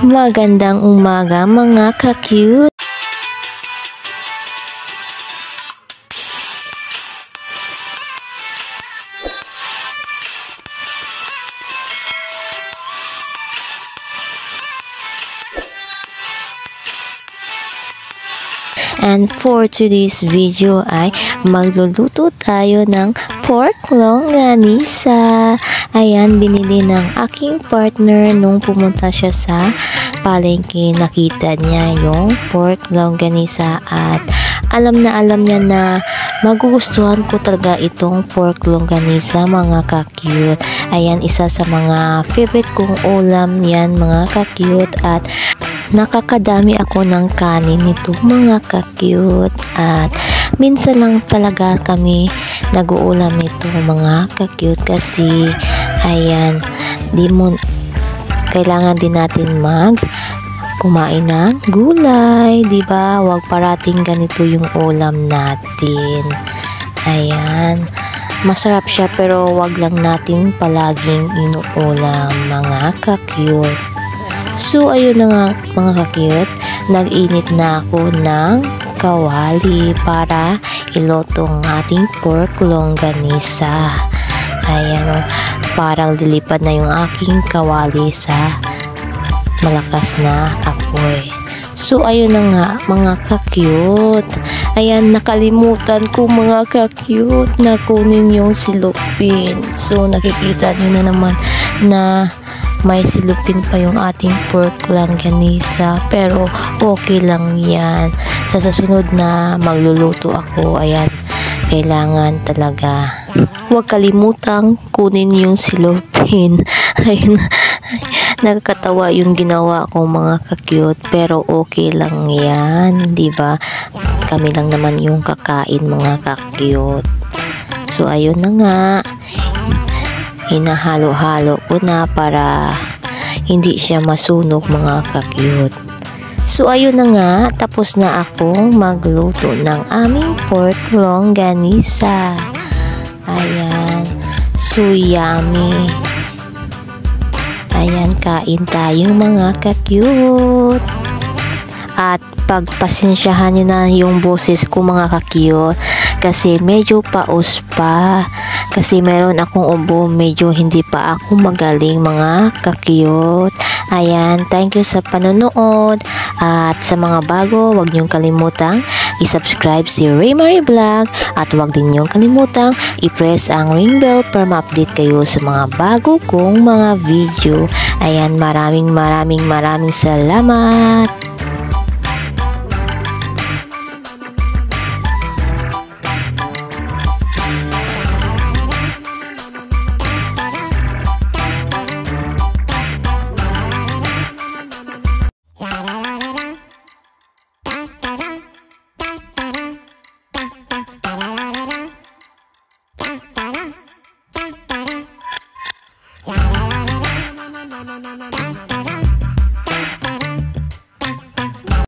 Magandang umaga mga ka-cute! And for today's video ay magluluto tayo ng pork longganisa. Ayan, binili ng aking partner nung pumunta siya sa palengke. Nakita niya yung pork longganisa at alam niya na magugustuhan ko talaga itong pork longganisa mga ka-cute. Ayan, isa sa mga favorite kong ulam yan mga ka-cute at nakakadami ako ng kanin nito mga ka-cute at minsan lang talaga kami nag-uulam nito mga ka-cute kasi ayan, kailangan din natin kumain ng gulay, di ba? Huwag parating ganito yung ulam natin. Ayan, masarap siya pero wag lang natin palaging inuulam mga ka-cute. So, ayun na nga mga ka-cute, nag-init na ako ng kawali para iluto ang ating pork longganisa. Ayan, parang lilipad na yung aking kawali sa malakas na apoy. So, ayun na nga mga ka-cute. Ayan, nakalimutan ko mga ka-cute na kunin yung silupin. So, nakikita nyo na naman na may silupin pa yung ating pork longganisa pero okay lang yan. Sa susunod na magluluto ako, ayan, kailangan talaga huwag kalimutang kunin yung silupin. Ayun, nakakatawa yung ginawa ko mga ka-cute pero okay lang yan, di ba? Kami lang naman yung kakain mga ka-cute. So ayun na nga, hinahalo-halo ko na para hindi siya masunog mga ka-cute. So ayun na nga, tapos na akong magluto ng aming pork longganisa. Ayan, so yummy. Ayan, kain tayo mga ka-cute. At pagpasensyahan nyo na yung boses ko mga ka-cute kasi medyo paus pa. Kasi meron akong ubo, medyo hindi pa ako magaling mga ka-cute. Ayan, thank you sa panonood. At sa mga bago, huwag niyong kalimutang i-subscribe si Raymarie Vlog. At huwag din niyong kalimutang i-press ang ring bell para ma-update kayo sa mga bago kong mga video. Ayan, maraming salamat. Ta-da!